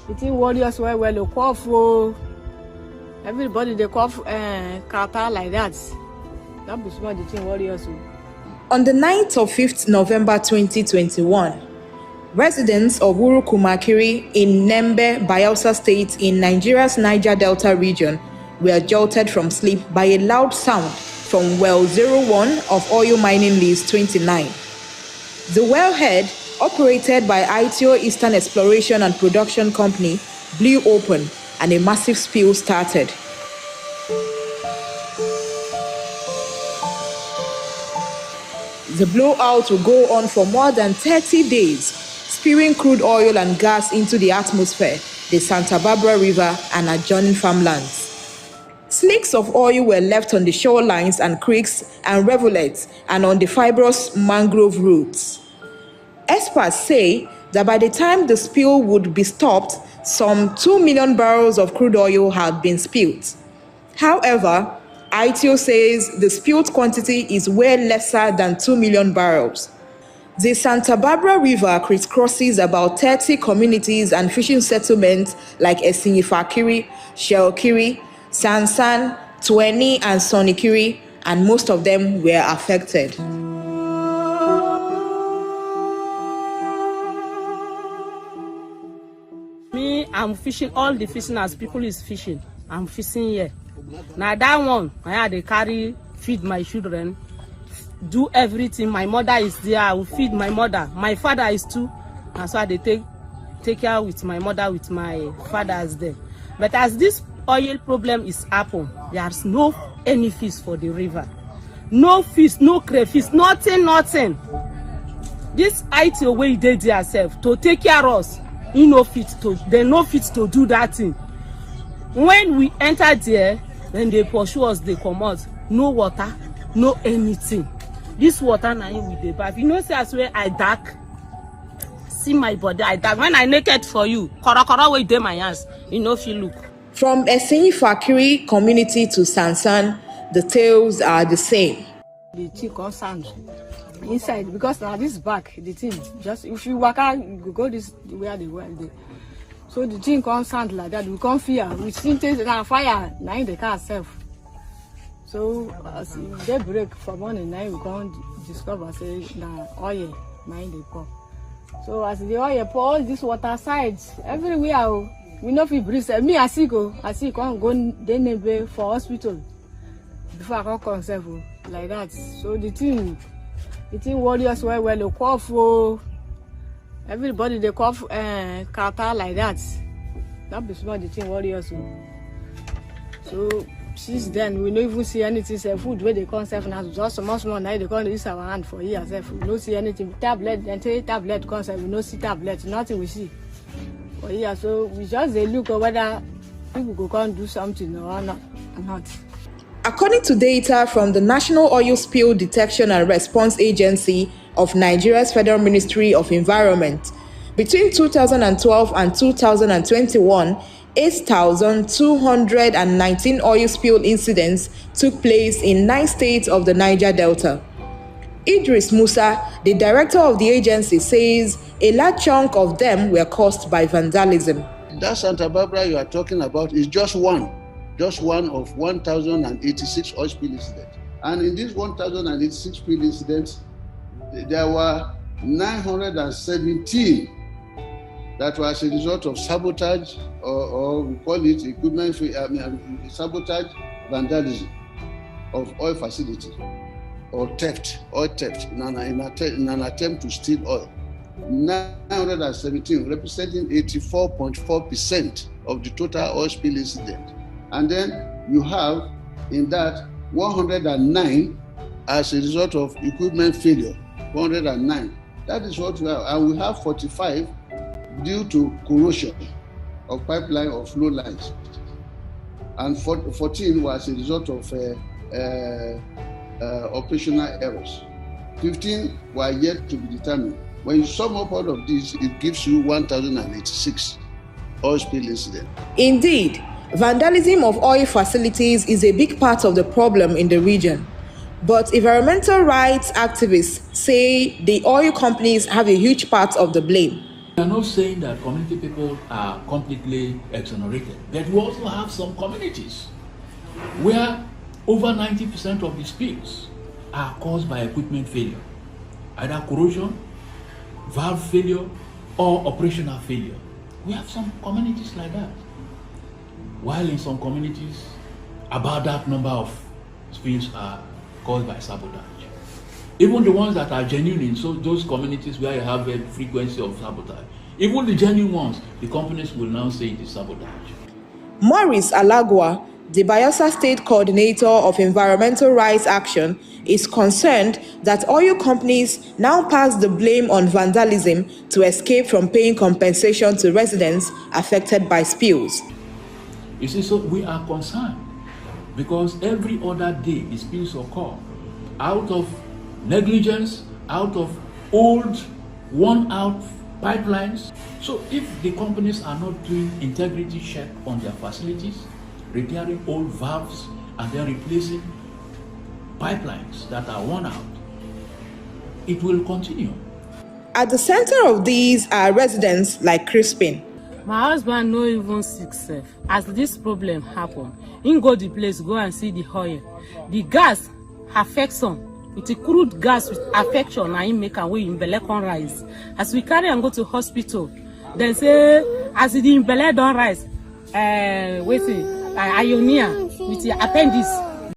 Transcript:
The thing warriors well, they cough. Oh. Everybody they cough kata like that. That be small the thing warriors. On the night of 5th November 2021, residents of Urukumakiri in Nembe, Bayelsa State in Nigeria's Niger Delta region were jolted from sleep by a loud sound from well 01 of oil mining lease 29. The wellhead, operated by ITO Eastern Exploration and Production Company, blew open and a massive spill started. The blowout will go on for more than 30 days, spewing crude oil and gas into the atmosphere, the Santa Barbara River and adjoining farmlands. Slicks of oil were left on the shorelines and creeks and rivulets and on the fibrous mangrove roots. Experts say that by the time the spill would be stopped, some 2 million barrels of crude oil had been spilled. However, ITO says the spilled quantity is way lesser than 2 million barrels. The Santa Barbara River crisscrosses about 30 communities and fishing settlements like Esinyifakiri, Shelkiri, Sansan, Tweni, and Sonikiri, and most of them were affected. Me, I'm fishing all the fishing as people is fishing. I'm fishing here. Now that one, I had to carry, feed my children, do everything. My mother is there, I will feed my mother. My father is too, and so I take care with my mother, with my father is there. But as this oil problem is happen, there's no any fish for the river. No fish, no crayfish, nothing. This ITO way they did themselves to take care of us, they no fit to do that thing. When we enter there, then they pursue us, they come out. No water, no anything. This water now with the bath. You know, see as where I dark. See my body, I dark. When I naked for you, kora way dey my hands. You know if you look. From Esinyifakiri community to Sansan, the tales are the same. The thing concerned inside because now this back, the thing just if you walk out, you go this where they were. So the thing concerned like that, we can't fear. We see things that are fire, now in the car itself. So as they break from morning, now we can't discover say now oil, now in the pour. So as the oil pour all this water sides everywhere, we know if we breathe. Me I see can't go then for hospital before I can conserve like that. So the thing warriors well they cough. Everybody they cough kata like that. That be small the thing warriors. So since then we don't even see anything. Say food where they conserve now just small now they can't use our hand for years. We don't see anything. Tablet and tablet conserve. We don't see tablet. Nothing we see. For years. So we just they look at whether people can't do something or not. According to data from the National Oil Spill Detection and Response Agency of Nigeria's Federal Ministry of Environment, between 2012 and 2021, 8,219 oil spill incidents took place in 9 states of the Niger Delta. Idris Musa, the director of the agency, says a large chunk of them were caused by vandalism. That Santa Barbara you are talking about is just one of 1,086 oil spill incidents. And in these 1,086 spill incidents, there were 917 that was a result of sabotage or we call it equipment sabotage, vandalism of oil facility or oil theft in an attempt to steal oil. 917 representing 84.4% of the total oil spill incident. And then you have in that 109 as a result of equipment failure. 109. That is what we have. And we have 45 due to corrosion of pipeline or flow lines. And 14 was a result of operational errors. 15 were yet to be determined. When you sum up all of these, it gives you 1,086 oil spill incidents. Indeed, vandalism of oil facilities is a big part of the problem in the region. But environmental rights activists say the oil companies have a huge part of the blame. We are not saying that community people are completely exonerated, but we also have some communities where over 90% of the spills are caused by equipment failure, either corrosion, valve failure, or operational failure. We have some communities like that. While in some communities, about that number of spills are caused by sabotage. Even the ones that are genuine, so those communities where you have a frequency of sabotage, even the genuine ones, the companies will now say it is sabotage. Maurice Alagua, the Bayelsa State Coordinator of Environmental Rights Action, is concerned that oil companies now pass the blame on vandalism to escape from paying compensation to residents affected by spills. You see, so we are concerned because every other day the spills occur out of negligence, out of old, worn-out pipelines. So if the companies are not doing integrity check on their facilities, repairing old valves and then replacing pipelines that are worn out, it will continue. At the center of these are residents like Crispin. My husband no even sick self. As this problem happen, he go the place, go and see the oil. The gas affects some. It's a crude gas with affection and he make a way in belle con rise. As we carry and go to hospital, they say as the in belle don't rise, ionia with the appendix